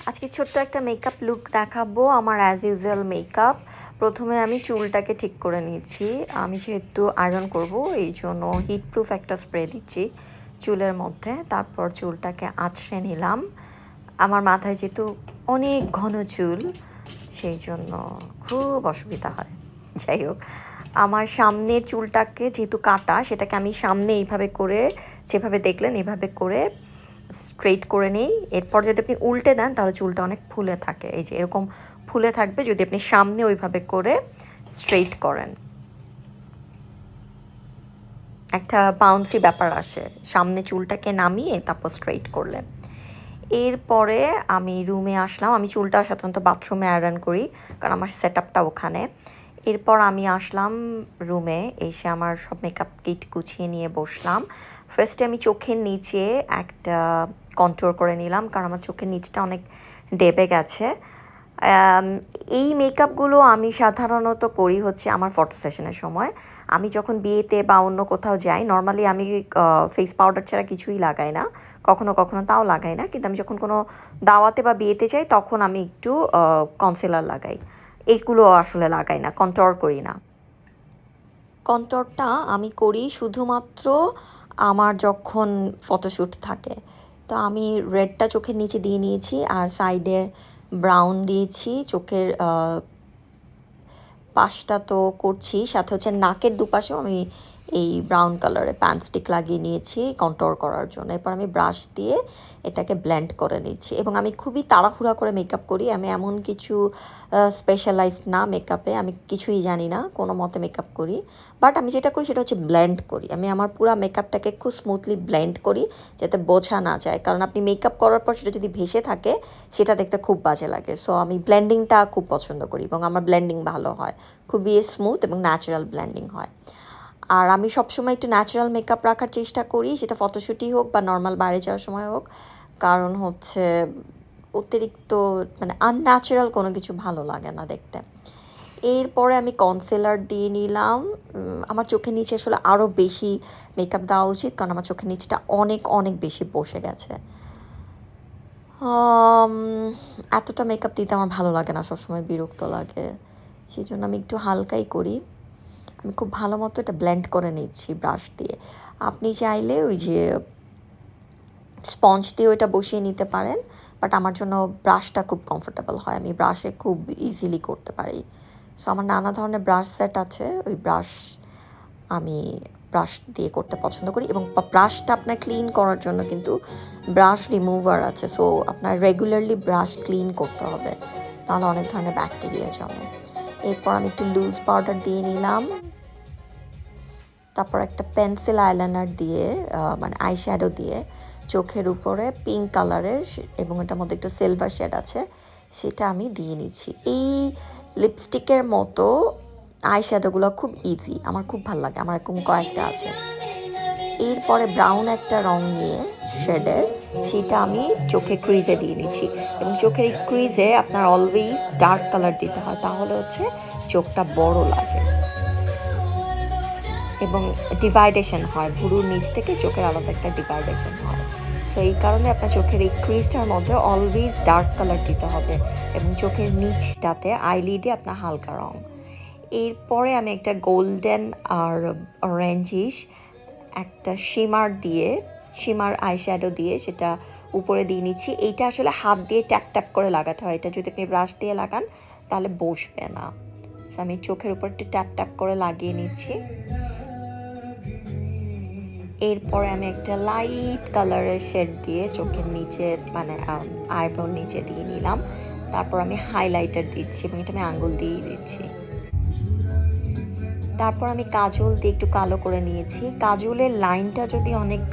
আজকে ছোট্ট একটা মেকআপ লুক দেখাবো আমার অ্যাজ ইউজুয়াল মেকআপ। প্রথমে আমি চুলটাকে ঠিক করে নিয়েছি। আমি যেহেতু আয়রন করব এই জন্য হিট প্রুফ একটা স্প্রে দিচ্ছি চুলের মধ্যে। তারপর চুলটাকে আঁচড়ে নিলাম। আমার মাথায় যেহেতু অনেক ঘন চুল সেই জন্য খুব অসুবিধা হয়। যাই হোক, আমার সামনের চুলটাকে যেহেতু কাটা সেটাকে আমি সামনে এইভাবে করে, যেভাবে দেখলেন এভাবে করে স্ট্রেইট করে নিই। এরপর যদি আপনি উল্টে দেন তাহলে চুলটা অনেক ফুলে থাকে, এই যে এরকম ফুলে থাকবে যদি আপনি সামনে ওইভাবে করে স্ট্রেইট করেন। একটা বাউন্সি ব্যাপার আসে সামনে চুলটাকে নামিয়ে তারপর স্ট্রেইট করলে। এরপরে আমি রুমে আসলাম। আমি চুলটা সাধারণত বাথরুমে আয়রন করি কারণ আমার সেট আপটা ওখানে। এরপর আমি আসলাম রুমে, এসে আমার সব মেকআপ কিট গুছিয়ে নিয়ে বসলাম। ফার্স্টে আমি চোখের নিচে একটা কন্ট্রোল করে নিলাম কারণ আমার চোখের নিচটা অনেক ডেবে গেছে। এই মেকআপগুলো আমি সাধারণত করি হচ্ছে আমার ফটো সেশনের সময়। আমি যখন বিয়েতে বা অন্য কোথাও যাই নর্মালি আমি ফেস পাউডার ছাড়া কিছুই লাগাই না, কখনো কখনো তাও লাগাই না। কিন্তু আমি যখন কোনো দাওয়াতে বা বিয়েতে যাই তখন আমি একটু কনসিলার লাগাই। এইগুলো আসলে লাগাই না, কন্ট্রোল করি না। কন্ট্রোলটা আমি করি শুধুমাত্র আমার যখন ফটোশ্যুট থাকে। তো আমি রেডটা চোখের নিচে দিয়ে নিয়েছি আর সাইডে ব্রাউন দিয়েছি। চোখের পাশটা তো করছি, সাথে হচ্ছে নাকের দুপাশেও আমি এই ব্রাউন কালারের প্যান্ট স্টিক লাগিয়ে নিয়েছি কন্ট্রোল করার জন্য। এরপর আমি ব্রাশ দিয়ে এটাকে ব্লেন্ড করে নিচ্ছি এবং আমি খুবই তাড়াহুড়া করে মেকআপ করি। আমি এমন কিছু স্পেশালাইজড না মেকআপে, আমি কিছুই জানি না, কোনো মতে মেকআপ করি। বাট আমি যেটা করি সেটা হচ্ছে ব্লেন্ড করি। আমি আমার পুরো মেকআপটাকে খুব স্মুথলি ব্লেন্ড করি যাতে বোঝা না যায়, কারণ আপনি মেকআপ করার পর সেটা যদি ভেসে থাকে সেটা দেখতে খুব বাজে লাগে। সো আমি ব্লেন্ডিংটা খুব পছন্দ করি এবং আমার ব্লেন্ডিং ভালো হয়, খুবই স্মুথ এবং ন্যাচারাল ব্লেন্ডিং হয়। আর আমি সবসময় একটু ন্যাচারাল মেকআপ রাখার চেষ্টা করি, সেটা ফটোশ্যুটই হোক বা নর্মাল বাইরে যাওয়ার সময় হোক। কারণ হচ্ছে অতিরিক্ত মানে আনন্যাচারাল কোনো কিছু ভালো লাগে না দেখতে। এরপরে আমি কনসিলার দিয়ে নিলাম। আমার চোখের নিচে আসলে আরও বেশি মেকআপ দেওয়া উচিত কারণ আমার চোখের নিচটা অনেক অনেক বেশি বসে গেছে। আম, এতটা মেকআপ দিতে আমার ভালো লাগে না, সবসময় বিরক্ত লাগে। সেই জন্য আমি একটু হালকাই করি। আমি খুব ভালো মতো এটা ব্লেন্ড করে নিচ্ছি ব্রাশ দিয়ে। আপনি চাইলে ওই যে স্পঞ্জ দিয়ে ওইটা বসিয়ে নিতে পারেন, বাট আমার জন্য ব্রাশটা খুব কমফোর্টেবল হয়, আমি ব্রাশে খুব ইজিলি করতে পারি। সো আমার নানা ধরনের ব্রাশ সেট আছে, ওই ব্রাশ আমি ব্রাশ দিয়ে করতে পছন্দ করি। এবং ব্রাশটা আপনার ক্লিন করার জন্য কিন্তু ব্রাশ রিমুভার আছে, সো আপনার রেগুলারলি ব্রাশ ক্লিন করতে হবে, নাহলে অনেক ধরনের ব্যাকটেরিয়া জমে। এরপর আমি একটু লুজ পাউডার দিয়ে নিলাম। তারপর একটা পেন্সিল আইলাইনার দিয়ে মানে আই শ্যাডো দিয়ে চোখের উপরে পিঙ্ক কালারের এবং এটার মধ্যে একটু সিলভার শেড আছে সেটা আমি দিয়ে নিচ্ছি। এই লিপস্টিকের মতো আই শ্যাডোগুলো খুব ইজি, আমার খুব ভালো লাগে, আমার এরকম কয়েকটা আছে। এরপরে ব্রাউন একটা রং নিয়ে শেডের, সেটা আমি চোখে ক্রিজে দিয়ে নিচ্ছি। এবং চোখের এই ক্রিজে আপনার অলওয়েজ ডার্ক কালার দিতে হয়, তাহলে হচ্ছে চোখটা বড় লাগে এবং ডিভাইডেশন হয়, ভুরুর নিচ থেকে চোখের আলাদা একটা ডিভাইডেশন হয়। সো এই কারণে আপনার চোখের এই ক্রিজটার মধ্যে অলওয়েজ ডার্ক কালার দিতে হবে এবং চোখের নিচটাতে আইলিডে আপনার হালকা রং। এরপরে আমি একটা গোল্ডেন আর অরেঞ্জিশ একটা শিমার আইশ্যাডো দিয়ে সেটা উপরে দিয়ে নিচ্ছি। এইটা আসলে হাত দিয়ে ট্যাপ ট্যাপ করে লাগাতে হয়, এটা যদি আপনি ব্রাশ দিয়ে লাগান তাহলে বসবে না। আমি চোখের উপর একটু ট্যাপ ট্যাপ করে লাগিয়ে নিচ্ছি। এরপরে আমি একটা লাইট কালারের শেড দিয়ে চোখের নিচের মানে আইব্রোর নিচে দিয়ে নিলাম। তারপর আমি হাইলাইটার দিচ্ছি এবং এটা আমি আঙ্গুল দিয়েই দিচ্ছি। তারপর আমি কাজল দিয়ে একটু কালো করে নিয়েছি। কাজলের লাইনটা যদি অনেক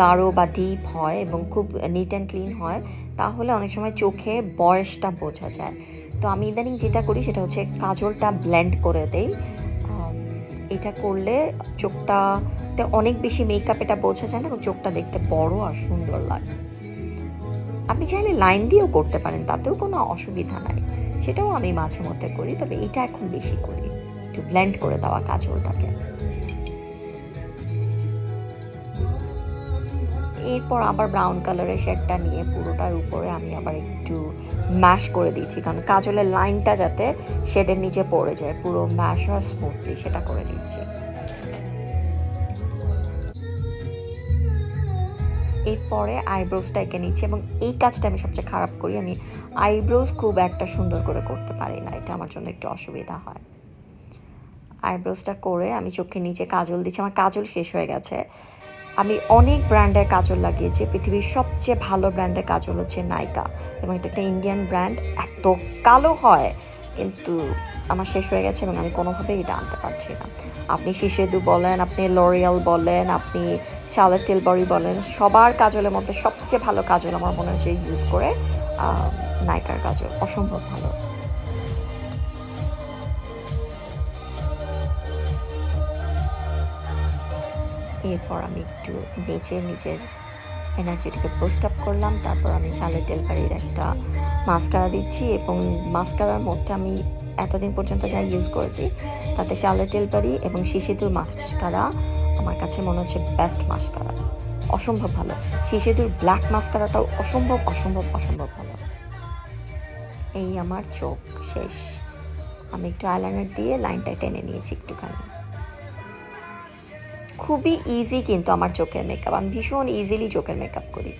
গাঢ় বা ডিপ হয় এবং খুব নিট অ্যান্ড ক্লিন হয় তাহলে অনেক সময় চোখে বয়সটা বোঝা যায়। তো আমি ইদানিং যেটা করি সেটা হচ্ছে কাজলটা ব্লেন্ড করে দেই। এটা করলে চোখটাতে অনেক বেশি মেকআপ এটা বোঝা যায় না এবং চোখটা দেখতে বড় আর সুন্দর লাগে। আপনি চাইলে লাইন দিয়েও করতে পারেন, তাতেও কোনো অসুবিধা নাই, সেটাও আমি মাঝে মধ্যে করি, তবে এটা এখন বেশি করি, একটু ব্লেন্ড করে দেওয়া কাজলটাকে। এরপর আবার ব্রাউন কালারের শেডটা নিয়ে পুরোটার উপরে আমি আবার একটু ম্যাশ করে দিচ্ছি, কারণ কাজলের লাইনটা যাতে শেডের নিচে পড়ে যায়, পুরো ম্যাশ হয় স্মুথলি, সেটা করে দিচ্ছি। এরপরে আইব্রোজটা এঁকে নিচ্ছি, এবং এই কাজটা আমি সবচেয়ে খারাপ করি, আমি আইব্রোজ খুব একটা সুন্দর করে করতে পারি না, এটা আমার জন্য একটু অসুবিধা হয়। আইব্রোজটা করে আমি চোখের নিচে কাজল দিচ্ছি, আমার কাজল শেষ হয়ে গেছে। আমি অনেক ব্র্যান্ডের কাজল লাগিয়েছি, পৃথিবীর সবচেয়ে ভালো ব্র্যান্ডের কাজল হচ্ছে নাইকা, এবং এটা একটা ইন্ডিয়ান ব্র্যান্ড, এত কালো হয়, কিন্তু আমার শেষ হয়ে গেছে এবং আমি কোনোভাবেই এটা আনতে পারছি না। আপনি শিশেদু বলেন, আপনি লরিয়াল বলেন, আপনি চার্লট টিলবারি বলেন, সবার কাজলের মধ্যে সবচেয়ে ভালো কাজল আমার মনে হচ্ছে ইউজ করে নাইকার কাজল, অসম্ভব ভালো। এরপর আমি একটু নিজের এনার্জিটাকে বুস্ট আপ করলাম, তারপর আমি চার্লট টিলবারির একটা মাস্কারা দিচ্ছি, এবং মাস্কারার মধ্যে আমি এতদিন পর্যন্ত যা ইউজ করেছি তাতে চার্লট টিলবারি এবং শিশিদুর মাস্কারা আমার কাছে মনে হচ্ছে বেস্ট মাস্কারা, অসম্ভব ভালো। শিশিদুর ব্ল্যাক মাস্কারাটাও অসম্ভব অসম্ভব অসম্ভব ভালো। এই আমার চোখ শেষ, আমি একটু আইলাইনার দিয়ে লাইনটা টেনে নিয়েছি একটুখানি। খুবই ইজি কিন্তু আমার চোখের মেকআপ, আমি ভীষণ ইজিলি চোখের মেকআপ করি,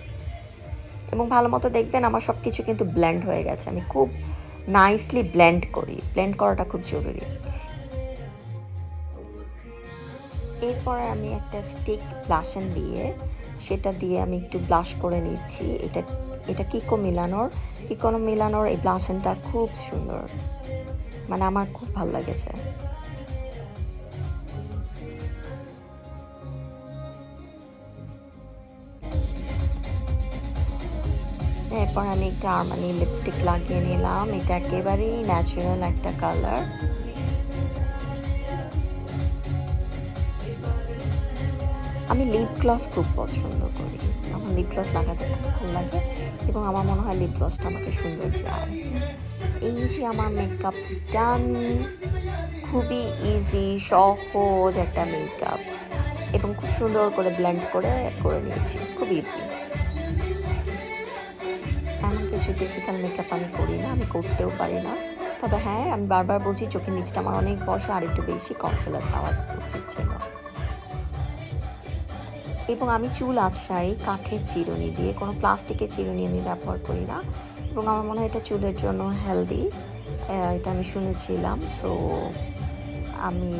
এবং ভালো মতো দেখবেন আমার সব কিছু কিন্তু ব্লেন্ড হয়ে গেছে, আমি খুব নাইসলি ব্লেন্ড করি, ব্লেন্ড করাটা খুব জরুরি। এরপরে আমি একটা স্টিক ব্লাশন দিয়ে সেটা দিয়ে আমি একটু ব্লাশ করে নিচ্ছি, এটা কিকো মিলানোর এই ব্লাশনটা খুব সুন্দর, মানে আমার খুব ভালো লেগেছে। এরপর আমি একটা আরমানি লিপস্টিক লাগিয়ে নিলাম, এটা একেবারেই ন্যাচারাল একটা কালার। আমি লিপ গ্লস খুব পছন্দ করি, আমার লিপ গ্লস লাগাতে খুব ভালো লাগে, এবং আমার মনে হয় লিপ গ্লসটা আমাকে সুন্দর যায়। এই যে আমার মেকআপ ডান, খুবই ইজি সহজ একটা মেকআপ, এবং খুব সুন্দর করে ব্লেন্ড করে নিয়েছি, খুব ইজি। এমন কিছু ডিফিকাল্ট মেকআপ আমি করি না, আমি করতেও পারি না, তবে হ্যাঁ আমি বারবার বলছি চোখের নিচটা আমার অনেক বসে, আর একটু বেশি কনসিলার দেওয়া উচিত ছিল। এবং আমি চুল আঁচড়াই কাঠের চিরুনি দিয়ে, কোনো প্লাস্টিকের চিরুনি আমি ব্যবহার করি না, এবং আমার মনে হয় এটা চুলের জন্য হেলদি, এটা আমি শুনেছিলাম। সো আমি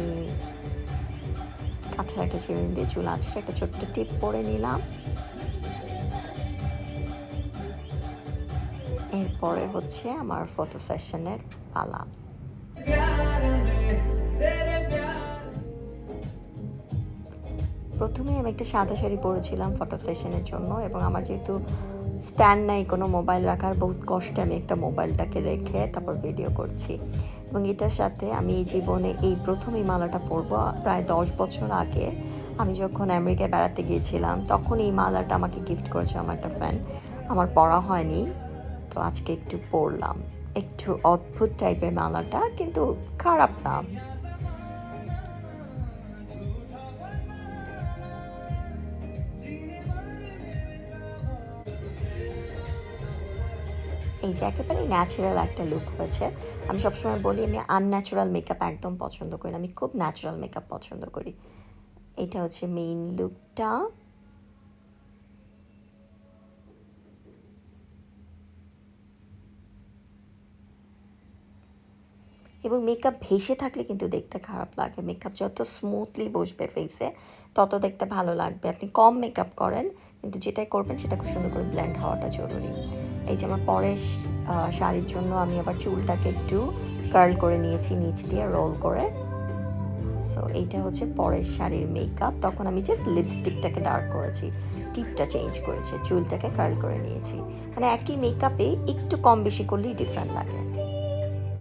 কাঠের একটা চিরুনি দিয়ে চুল আঁচড়ে একটা ছোট্ট টিপ পরে নিলাম। এরপরে হচ্ছে আমার ফটো সেশনের পালা। প্রথমে আমি একটা সাদা শাড়ি পরেছিলাম ফটো সেশনের জন্য, এবং আমার যেহেতু স্ট্যান্ড নাই কোনো মোবাইল রাখার, বহুত কষ্টে আমি একটা মোবাইলটাকে রেখে তারপর ভিডিও করছি, এবং এটার সাথে আমি জীবনে এই প্রথম এই মালাটা পরবো। প্রায় 10 বছর আগে আমি যখন আমেরিকায় বেড়াতে গিয়েছিলাম তখন এই মালাটা আমাকে গিফট করেছে আমার একটা ফ্রেন্ড, আমার পরা হয়নি, তো আজকে একটু পরলাম। একটু অদ্ভুত টাইপের মালাটা, কিন্তু খারাপ না। এই যে একেবারে ন্যাচারাল একটা লুক হয়েছে। আমি সবসময় বলি আমি আনন্যাচারাল মেকআপ একদম পছন্দ করি না, আমি খুব ন্যাচারাল মেকআপ পছন্দ করি। এটা হচ্ছে মেইন লুকটা। এবং মেকআপ ভেসে থাকলে কিন্তু দেখতে খারাপ লাগে, মেকআপ যত স্মুথলি বসবে ফেসে তত দেখতে ভালো লাগবে। আপনি কম মেকআপ করেন, কিন্তু যেটাই করবেন সেটা খুব সুন্দর করে ব্লেন্ড হওয়াটা জরুরি। এই যে আমার পরের শাড়ির জন্য আমি আবার চুলটাকে একটু কার্ল করে নিয়েছি নিচ দিয়ে রোল করে। সো এইটা হচ্ছে পরের শাড়ির মেকআপ, তখন আমি জাস্ট লিপস্টিকটাকে ডার্ক করেছি, টিপটা চেঞ্জ করেছি, চুলটাকে কার্ল করে নিয়েছি, মানে একই মেকআপে একটু কম বেশি করলেই ডিফারেন্ট লাগে।